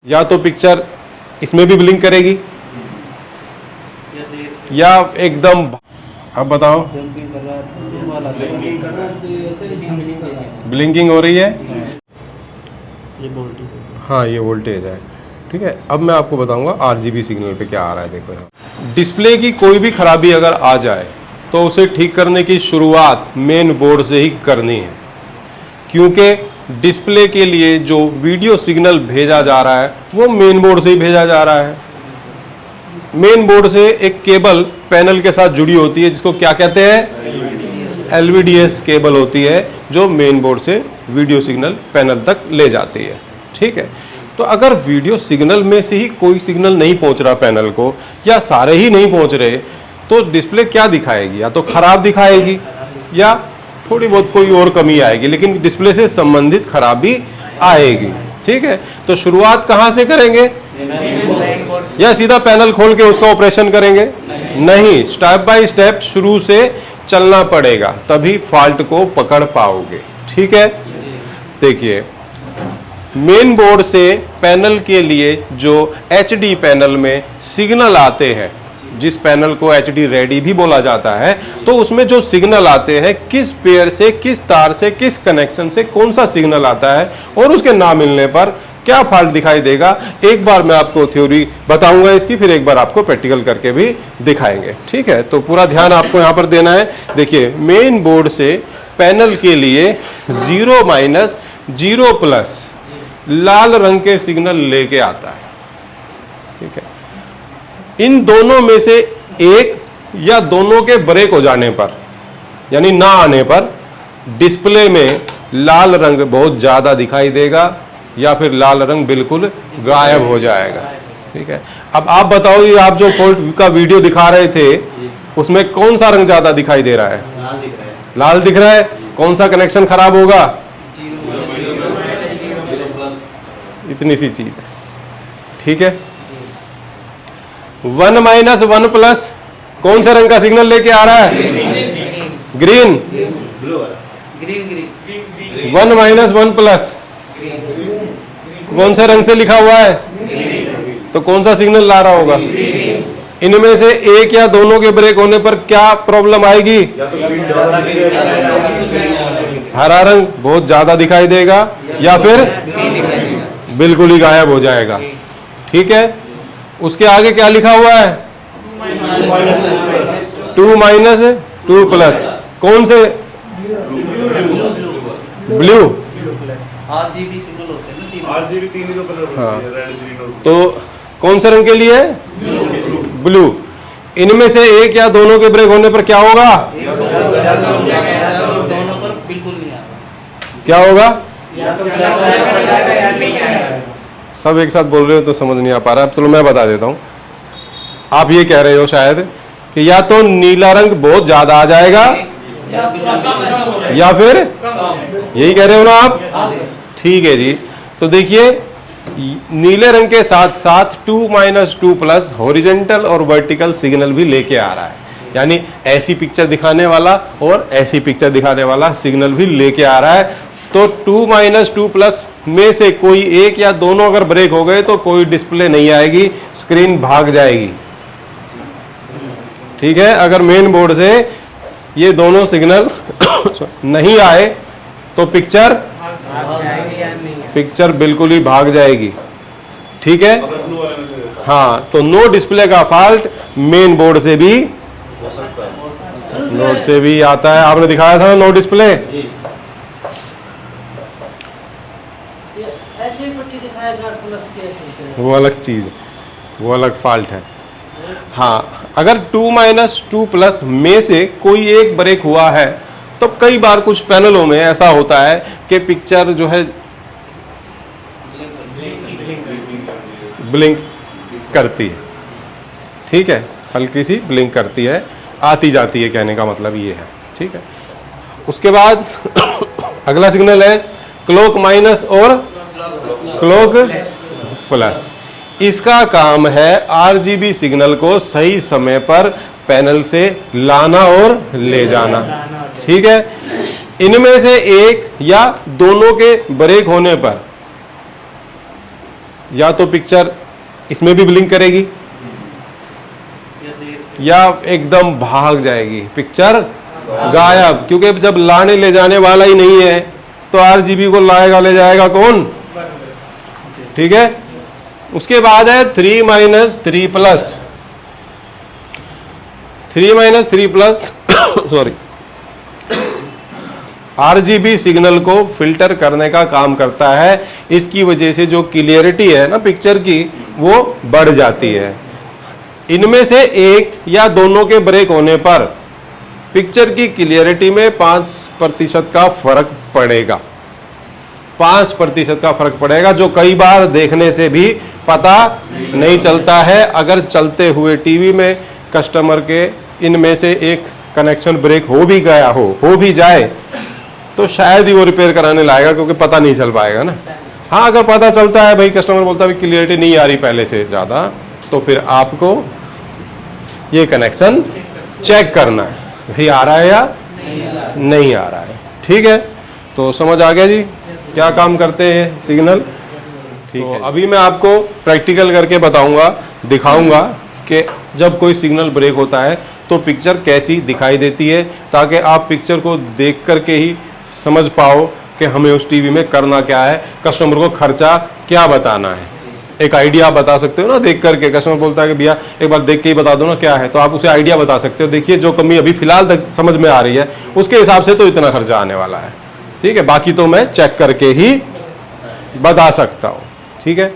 या तो पिक्चर इसमें भी ब्लिंक करेगी या एकदम, अब बताओ ब्लिंकिंग हो रही है, हाँ ये वोल्टेज है। ठीक है, अब मैं आपको बताऊंगा आरजीबी सिग्नल पे क्या आ रहा है। देखो यहाँ डिस्प्ले की कोई भी खराबी अगर आ जाए तो उसे ठीक करने की शुरुआत मेन बोर्ड से ही करनी है, क्योंकि डिस्प्ले के लिए जो वीडियो सिग्नल भेजा जा रहा है वो मेन बोर्ड से ही भेजा जा रहा है। मेन बोर्ड से एक केबल पैनल के साथ जुड़ी होती है जिसको क्या कहते हैं, एलवीडीएस केबल होती है, जो मेन बोर्ड से वीडियो सिग्नल पैनल तक ले जाती है। ठीक है, तो अगर वीडियो सिग्नल में से ही कोई सिग्नल नहीं पहुंच रहा पैनल को, या सारे ही नहीं पहुंच रहे, तो डिस्प्ले क्या दिखाएगी, या तो खराब दिखाएगी या थोड़ी बहुत कोई और कमी आएगी, लेकिन डिस्प्ले से संबंधित खराबी आएगी। ठीक है, तो शुरुआत कहां से करेंगे, या सीधा पैनल खोल के उसका ऑपरेशन करेंगे? नहीं, स्टेप बाय स्टेप शुरू से चलना पड़ेगा, तभी फॉल्ट को पकड़ पाओगे। ठीक है, देखिए मेन बोर्ड से पैनल के लिए जो एचडी पैनल में सिग्नल आते हैं, जिस पैनल को एचडी रेडी भी बोला जाता है, तो उसमें जो सिग्नल आते हैं किस पेयर से, किस तार से, किस कनेक्शन से कौन सा सिग्नल आता है और उसके ना मिलने पर क्या फॉल्ट दिखाई देगा, एक बार मैं आपको थ्योरी बताऊंगा इसकी, फिर एक बार आपको प्रैक्टिकल करके भी दिखाएंगे। ठीक है, तो पूरा ध्यान आपको यहां पर देना है। देखिए मेन बोर्ड से पैनल के लिए 0 माइनस 0 प्लस लाल रंग के सिग्नल लेके आता है। ठीक है, इन दोनों में से एक या दोनों के ब्रेक हो जाने पर, यानी ना आने पर, डिस्प्ले में लाल रंग बहुत ज्यादा दिखाई देगा या फिर लाल रंग बिल्कुल गायब हो जाएगा। ठीक है, अब आप बताओ, ये आप जो फॉल्ट का वीडियो दिखा रहे थे उसमें कौन सा रंग ज्यादा दिखाई दे रहा है? लाल दिख रहा है। कौन सा कनेक्शन खराब होगा? इतनी सी चीज है। ठीक है, 1 माइनस 1 प्लस कौन से रंग का सिग्नल लेके आ रहा है? ग्रीन। 1 माइनस 1 प्लस कौन से रंग से लिखा हुआ है? तो कौन सा सिग्नल ला रहा होगा? इनमें से एक या दोनों के ब्रेक होने पर क्या प्रॉब्लम आएगी? हरा रंग बहुत ज्यादा दिखाई देगा या फिर बिल्कुल ही गायब हो जाएगा। ठीक है, उसके आगे क्या लिखा हुआ है? 2 माइनस 2 प्लस कौन से? ब्लू। आरजीबी 3 ही तो कलर होते हैं, तो कौन से रंग के लिए? ब्लू। इनमें से एक या दोनों के ब्रेक होने पर क्या होगा? क्या होगा? सब एक साथ बोल रहे हो तो समझ नहीं आ पा रहा। अब चलो मैं बता देता हूं। आप ये कह रहे हो शायद कि या तो नीला रंग बहुत ज्यादा आ जाएगा या फिर, यही कह रहे हो ना आप? ठीक है जी, तो देखिए नीले रंग के साथ साथ 2 माइनस 2 प्लस हॉरिजॉन्टल और वर्टिकल सिग्नल भी लेके आ रहा है, यानी ऐसी पिक्चर दिखाने वाला और ऐसी पिक्चर दिखाने वाला सिग्नल भी लेके आ रहा है। तो 2 माइनस 2 प्लस में से कोई एक या दोनों अगर ब्रेक हो गए तो कोई डिस्प्ले नहीं आएगी, स्क्रीन भाग जाएगी। ठीक है, अगर मेन बोर्ड से ये दोनों सिग्नल नहीं आए तो पिक्चर बिल्कुल ही भाग जाएगी। ठीक है, हाँ, तो नो डिस्प्ले का फॉल्ट मेन बोर्ड से भी आता है। आपने दिखाया था नो डिस्प्ले, वो अलग चीज है, वो अलग फॉल्ट है। हाँ, अगर 2 माइनस 2 प्लस में से कोई एक ब्रेक हुआ है तो कई बार कुछ पैनलों में ऐसा होता है कि पिक्चर जो है ब्लिंक करती है। ठीक है, हल्की सी ब्लिंक करती है, आती जाती है, कहने का मतलब ये है। ठीक है, उसके बाद अगला सिग्नल है क्लॉक माइनस और क्लॉक प्लस। इसका काम है आरजीबी सिग्नल को सही समय पर पैनल से लाना और ले जाना। ठीक है, इनमें से एक या दोनों के ब्रेक होने पर या तो पिक्चर इसमें भी ब्लिंक करेगी या एकदम भाग जाएगी, पिक्चर गायब। क्योंकि जब लाने ले जाने वाला ही नहीं है तो आरजीबी को लाएगा ले जाएगा कौन? ठीक है। उसके बाद है 3 minus 3 plus, 3 minus 3 plus sorry, RGB signal को फिल्टर करने का काम करता है। इसकी वजह से जो क्लियरिटी है ना पिक्चर की वो बढ़ जाती है। इनमें से एक या दोनों के ब्रेक होने पर पिक्चर की क्लियरिटी में 5% का फर्क पड़ेगा, 5% का फर्क पड़ेगा, जो कई बार देखने से भी पता नहीं चलता है। अगर चलते हुए टीवी में कस्टमर के इनमें से एक कनेक्शन ब्रेक हो भी गया हो भी जाए तो शायद ही वो रिपेयर कराने लाएगा, क्योंकि पता नहीं चल पाएगा ना। हाँ, अगर पता चलता है, भाई कस्टमर बोलता है क्लियरिटी नहीं आ रही पहले से ज़्यादा, तो फिर आपको ये कनेक्शन चेक करना है, भाई आ रहा है या नहीं आ रहा है। ठीक है, तो समझ आ गया जी क्या काम करते हैं सिग्नल। ठीक है, अभी मैं आपको प्रैक्टिकल करके बताऊंगा, दिखाऊंगा कि जब कोई सिग्नल ब्रेक होता है तो पिक्चर कैसी दिखाई देती है, ताकि आप पिक्चर को देख करके ही समझ पाओ कि हमें उस टीवी में करना क्या है, कस्टमर को खर्चा क्या बताना है। एक आइडिया आप बता सकते हो ना देख करके। कस्टमर बोलता है कि भैया एक बार देख के ही बता दो ना क्या है, तो आप उसे आइडिया बता सकते हो। देखिए जो कमी अभी फिलहाल तक समझ में आ रही है उसके हिसाब से तो इतना खर्चा आने वाला है। ठीक है, बाकी तो मैं चेक करके ही बता सकता हूँ। ठीक है,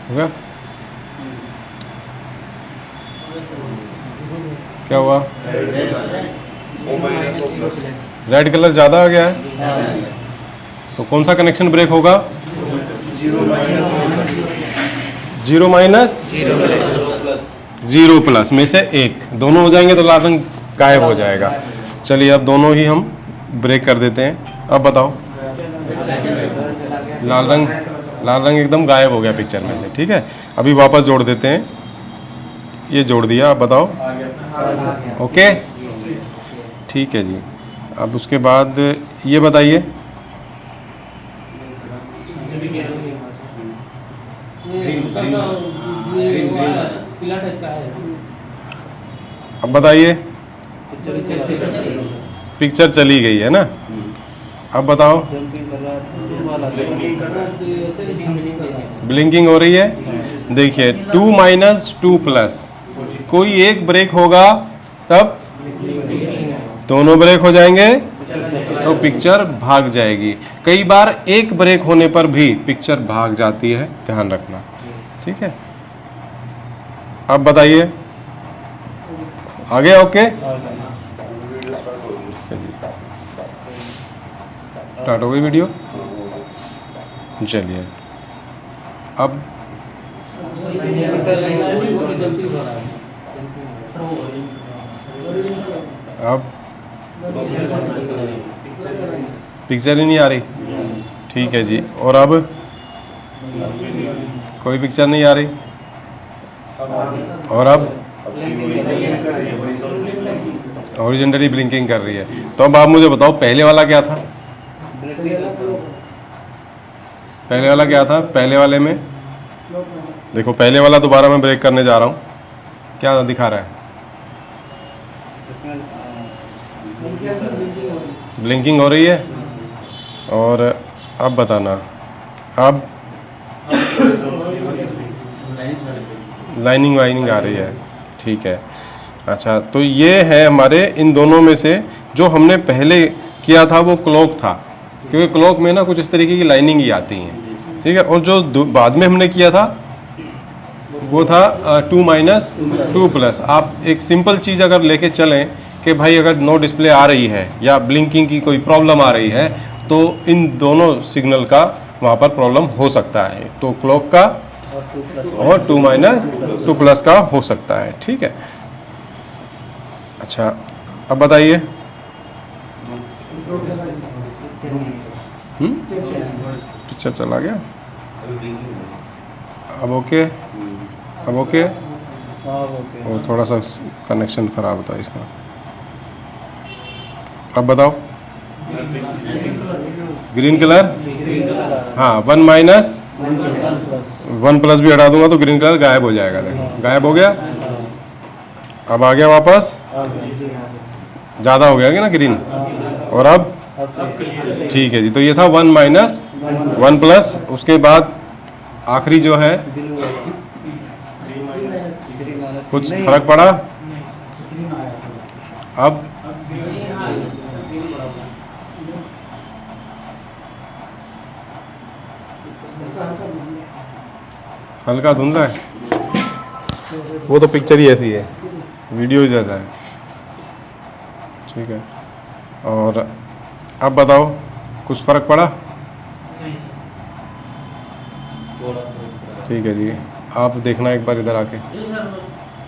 हो गया? क्या हुआ? रेड कलर ज्यादा आ गया है, तो कौन सा कनेक्शन ब्रेक होगा? 0 माइनस 0 प्लस में से एक, दोनों हो जाएंगे तो लाल रंग गायब हो जाएगा। चलिए अब दोनों ही हम ब्रेक कर देते हैं। अब बताओ, लाल रंग एकदम गायब हो गया पिक्चर में से। ठीक है, अभी वापस जोड़ देते हैं, ये जोड़ दिया। अब बताओ, ओके ठीक है जी। अब उसके बाद ये बताइए, अब बताइए, पिक्चर चली गई है ना। अब बताओ, ब्लिंकिंग हो रही है। देखिए 2 माइनस 2 प्लस, कोई एक ब्रेक होगा तब दोनों ब्रेक हो जाएंगे तो पिक्चर भाग जाएगी। कई बार एक ब्रेक होने पर भी पिक्चर भाग जाती है, ध्यान रखना। ठीक है, अब बताइए, आ गया? ओके, स्टार्ट हो गई वीडियो। चलिए अब पिक्चर ही नहीं आ रही। ठीक है जी, और अब कोई पिक्चर नहीं आ रही, और अब हॉरिजॉन्टली ब्लिंकिंग कर रही है। तो अब आप मुझे बताओ पहले वाला क्या था? पहले वाला क्या था? पहले वाले में देखो, पहले वाला दोबारा मैं ब्रेक करने जा रहा हूँ, क्या दिखा रहा है? ब्लिंकिंग हो रही है। और अब बताना, अब लाइनिंग वाइनिंग आ रही है। ठीक है, अच्छा, तो ये है हमारे इन दोनों में से जो हमने पहले किया था वो क्लॉक था, क्योंकि क्लॉक में ना कुछ इस तरीके की लाइनिंग ही आती है। ठीक है, और जो बाद में हमने किया था वो था 2 माइनस 2 प्लस। आप एक सिंपल चीज़ अगर लेके चलें कि भाई अगर नो डिस्प्ले आ रही है या ब्लिंकिंग की कोई प्रॉब्लम आ रही है तो इन दोनों सिग्नल का वहाँ पर प्रॉब्लम हो सकता है, तो क्लॉक का और 2 माइनस 2 प्लस का हो सकता है। ठीक है, अच्छा अब बताइए, पिक्चर चला गया। अब ओके, अब ओके। वो थोड़ा सा कनेक्शन खराब था इसका। अब बताओ, ग्रीन कलर, हाँ 1 माइनस 1 प्लस भी हटा दूंगा तो ग्रीन कलर गायब हो जाएगा। देखो गायब हो गया। अब आ गया वापस, ज़्यादा हो गया क्या ना ग्रीन, और अब ठीक है जी। तो ये था 1 माइनस 1 प्लस, उसके बाद आखिरी जो है कुछ फर्क पड़ा। अब हल्का धुंधला है, वो तो पिक्चर ही ऐसी है, वीडियो ही ऐसा है। ठीक है, और अब बताओ कुछ फर्क पड़ा? ठीक है जी, आप देखना एक बार इधर आके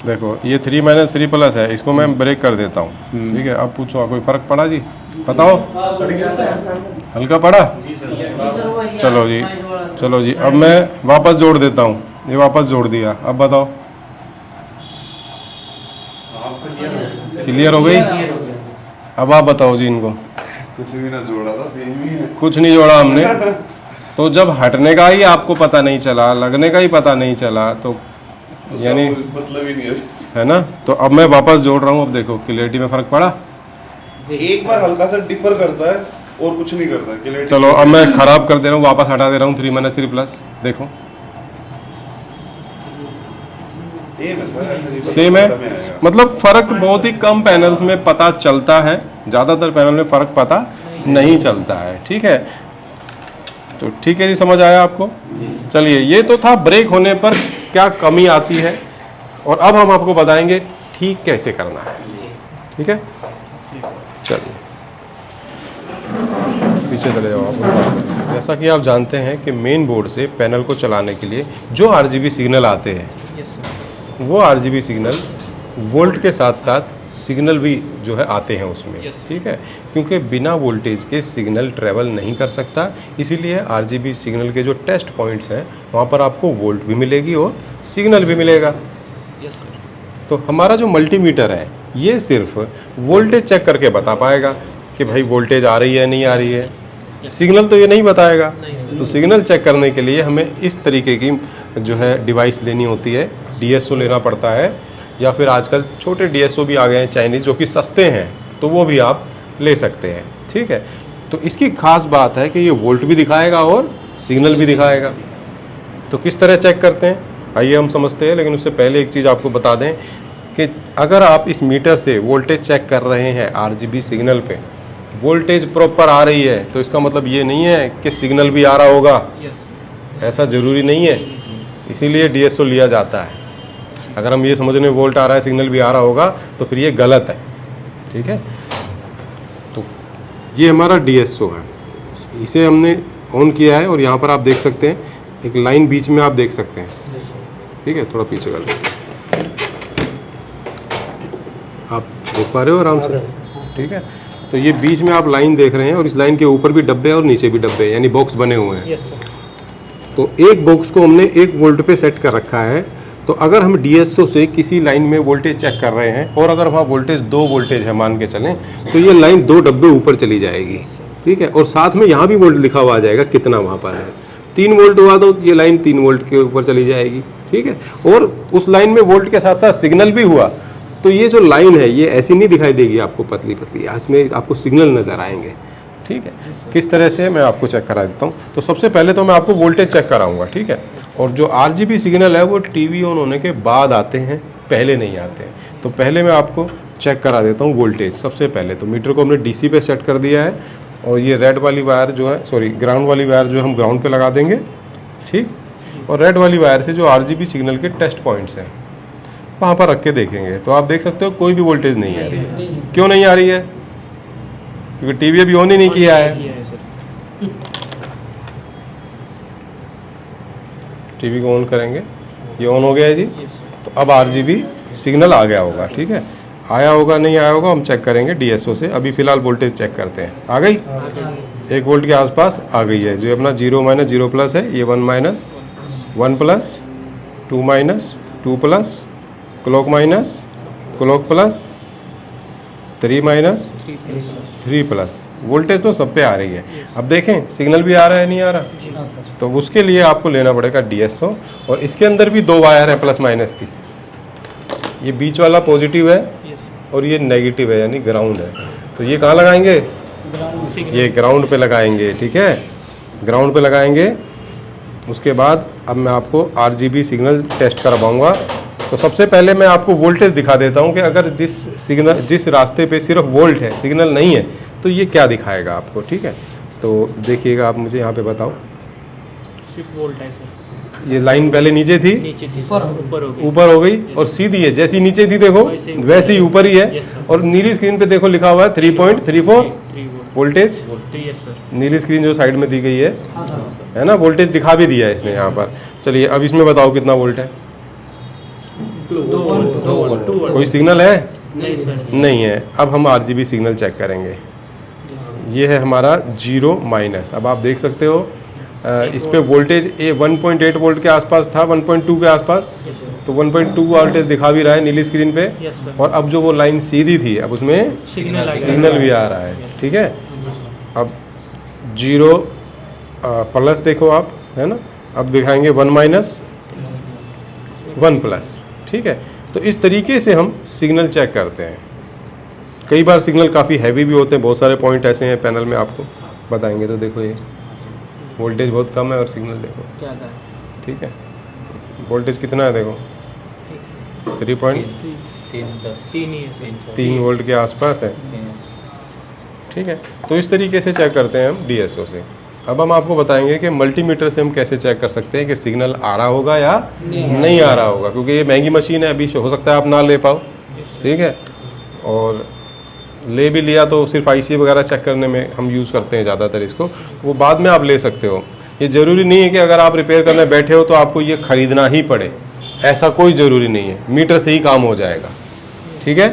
देखो, ये 3 माइनस 3 प्लस है, इसको मैं ब्रेक कर देता हूँ। ठीक है, अब पूछो कोई फर्क पड़ा जी, बताओ। हल्का पड़ा, चलो जी, चलो जी। अब मैं वापस जोड़ देता हूँ, ये वापस जोड़ दिया। अब बताओ क्लियर हो गई? अब आप बताओ जी इनको। कुछ भी ना जोड़ा था, सेम ही है। कुछ नहीं जोड़ा हमने, तो जब हटने का ही आपको पता नहीं चला, लगने का ही पता नहीं चला, तो यानी मतलब ही नहीं है ना। तो अब मैं वापस जोड़ रहा हूँ, अब देखो क्लियरिटी में फर्क पड़ा। एक बार हल्का सा डिफर करता है और कुछ नहीं करता क्लियर। चलो अब मैं खराब कर दे रहा हूँ, वापस हटा दे रहा हूँ 3 माइनस 3 प्लस, देखो सेम है। मतलब फर्क बहुत ही कम पैनल्स में पता चलता है, ज़्यादातर पैनल में फर्क पता नहीं चलता है। ठीक है, तो ठीक है जी, समझ आया आपको? चलिए, ये तो था ब्रेक होने पर क्या कमी आती है, और अब हम आपको बताएंगे ठीक कैसे करना है। ठीक है, चलिए पीछे चले जाओ आप। जैसा कि आप जानते हैं कि मेन बोर्ड से पैनल को चलाने के लिए जो RGB सिग्नल आते हैं, वो RGB सिग्नल वोल्ट के साथ साथ सिग्नल भी जो है आते हैं उसमें। ठीक है, क्योंकि बिना वोल्टेज के सिग्नल ट्रेवल नहीं कर सकता, इसीलिए RGB सिग्नल के जो टेस्ट पॉइंट्स हैं वहाँ पर आपको वोल्ट भी मिलेगी और सिग्नल भी मिलेगा। तो हमारा जो मल्टीमीटर है ये सिर्फ वोल्टेज चेक करके बता पाएगा कि भाई वोल्टेज आ रही है नहीं आ रही है, सिग्नल तो ये नहीं बताएगा। तो सिग्नल चेक करने के लिए हमें इस तरीके की जो है डिवाइस लेनी होती है, DSO लेना पड़ता है, या फिर आजकल छोटे DSO भी आ गए हैं चाइनीज़, जो कि सस्ते हैं, तो वो भी आप ले सकते हैं। ठीक है, तो इसकी खास बात है कि ये वोल्ट भी दिखाएगा और सिग्नल भी दिखाएगा। तो किस तरह चेक करते हैं आइए हम समझते हैं, लेकिन उससे पहले एक चीज़ आपको बता दें कि अगर आप इस मीटर से वोल्टेज चेक कर रहे हैं RGB सिग्नल पे, वोल्टेज प्रॉपर आ रही है, तो इसका मतलब ये नहीं है कि सिग्नल भी आ रहा होगा। ऐसा ज़रूरी नहीं है, इसीलिए DSO लिया जाता है। अगर हम ये समझ रहे वोल्ट आ रहा है सिग्नल भी आ रहा होगा तो फिर ये गलत है। ठीक है, तो ये हमारा DSO है, इसे हमने ऑन किया है, और यहाँ पर आप देख सकते हैं एक लाइन बीच में आप देख सकते हैं। ठीक है, थोड़ा पीछे कर लेते हैं, आप देख पा रहे हो आराम से। ठीक है, तो ये बीच में आप लाइन देख रहे हैं, और इस लाइन के ऊपर भी डब्बे और नीचे भी डब्बे, यानी बॉक्स बने हुए हैं। तो एक बॉक्स को हमने 1 वोल्ट पे सेट कर रखा है। तो अगर हम DSO से किसी लाइन में वोल्टेज चेक कर रहे हैं, और अगर वहाँ वोल्टेज 2 वोल्टेज है मान के चलें, तो ये लाइन 2 डब्बे ऊपर चली जाएगी। ठीक है, और साथ में यहाँ भी वोल्ट लिखा हुआ आ जाएगा कितना वहाँ पर है। 3 वोल्ट हुआ तो ये लाइन 3 वोल्ट के ऊपर चली जाएगी। ठीक है, और उस लाइन में वोल्ट के साथ साथ सिग्नल भी हुआ, तो ये जो लाइन है ये ऐसी नहीं दिखाई देगी आपको पतली पतली, इसमें आपको सिग्नल नज़र आएंगे। ठीक है, किस तरह से मैं आपको चेक करा देता हूँ। तो सबसे पहले तो मैं आपको वोल्टेज चेक कराऊंगा। ठीक है, और जो RGB सिग्नल है वो टीवी ऑन होने के बाद आते हैं, पहले नहीं आते हैं। तो पहले मैं आपको चेक करा देता हूँ वोल्टेज। सबसे पहले तो मीटर को हमने DC पे सेट कर दिया है, और ये रेड वाली वायर जो है, सॉरी ग्राउंड वाली वायर जो हम ग्राउंड पे लगा देंगे। ठीक, और रेड वाली वायर से जो RGB सिग्नल के टेस्ट पॉइंट्स हैं वहाँ पर रख के देखेंगे, तो आप देख सकते हो कोई भी वोल्टेज नहीं आ रही है। क्यों नहीं आ रही है? क्योंकि टीवी अभी ऑन ही नहीं किया है। टीवी को ऑन करेंगे, ये ऑन हो गया है जी। तो अब RGB सिग्नल आ गया होगा। ठीक है, आया होगा नहीं आया होगा हम चेक करेंगे DSO से। अभी फिलहाल वोल्टेज चेक करते हैं, आ गई 1 वोल्ट के आसपास आ गई है। जो अपना 0 माइनस 0 प्लस है, ये 1 minus 1 plus 2 minus 2 plus clock minus clock plus 3 minus 3 plus, voltage तो सब पे आ रही है। अब देखें सिग्नल भी आ रहा है नहीं आ रहा, तो उसके लिए आपको लेना पड़ेगा DSO। और इसके अंदर भी 2 वायर है प्लस माइनस की, ये बीच वाला पॉजिटिव है और ये नेगेटिव है यानी ग्राउंड है। तो ये कहाँ लगाएंगे, ये ग्राउंड पे लगाएंगे, ठीक है, ग्राउंड पे लगाएंगे। उसके बाद अब मैं आपको RGB सिग्नल टेस्ट करवाऊंगा। तो सबसे पहले मैं आपको वोल्टेज दिखा देता हूं कि अगर जिस रास्ते पे सिर्फ वोल्ट है सिग्नल नहीं है तो ये क्या दिखाएगा आपको, ठीक है। तो देखिएगा आप मुझे यहाँ पे बताओ, सिर्फ वोल्ट है सर। ये लाइन पहले नीचे थी, नीचे थी सर, ऊपर हो गई। ऊपर हो गई और सीधी है, जैसी नीचे थी देखो वैसे ही ऊपर ही है। Yes, sir. और नीली स्क्रीन पे देखो लिखा हुआ है 3.34 3 वोल्ट वोल्टेज। 3 yes sir. नीली स्क्रीन जो साइड में दी गई है ना, वोल्टेज दिखा भी दिया है इसने यहाँ पर। चलिए अब इसमें बताओ कितना वोल्ट है, 2 वोल्ट कोई सिग्नल है नहीं सर। नहीं है। अब हम RGB सिग्नल चेक करेंगे। ये है हमारा 0 माइनस। अब आप देख सकते हो इस पे वोल्टेज 1.8 वोल्ट के आसपास था, 1.2 के आसपास, तो 1.2 वोल्टेज दिखा भी रहा है नीली स्क्रीन पे। Yes sir. और अब जो वो लाइन सीधी थी अब उसमें सिग्नल भी आ रहा है, ठीक है। अब 0 प्लस देखो आप, है ना, अब दिखाएंगे 1 माइनस 1 प्लस, ठीक है। तो इस तरीके से हम सिग्नल चेक करते हैं। कई बार सिग्नल काफ़ी हैवी भी होते हैं, बहुत सारे पॉइंट ऐसे हैं पैनल में आपको बताएंगे। तो देखो ये वोल्टेज बहुत कम है और सिग्नल देखो, क्या था? ठीक है, वोल्टेज कितना है देखो 3.3 3 ही है सर। वोल्ट के आसपास है, ठीक है। तो इस तरीके से चेक करते हैं हम DSO से। अब हम आपको बताएंगे कि मल्टीमीटर से हम कैसे चेक कर सकते हैं कि सिग्नल आ रहा होगा या नहीं आ रहा होगा, क्योंकि ये महंगी मशीन है, अभी हो सकता है आप ना ले पाओ, ठीक है। और ले भी लिया तो सिर्फ IC वगैरह चेक करने में हम यूज़ करते हैं ज़्यादातर इसको, वो बाद में आप ले सकते हो। ये ज़रूरी नहीं है कि अगर आप रिपेयर करने बैठे हो तो आपको ये ख़रीदना ही पड़े, ऐसा कोई ज़रूरी नहीं है, मीटर से ही काम हो जाएगा, ठीक है।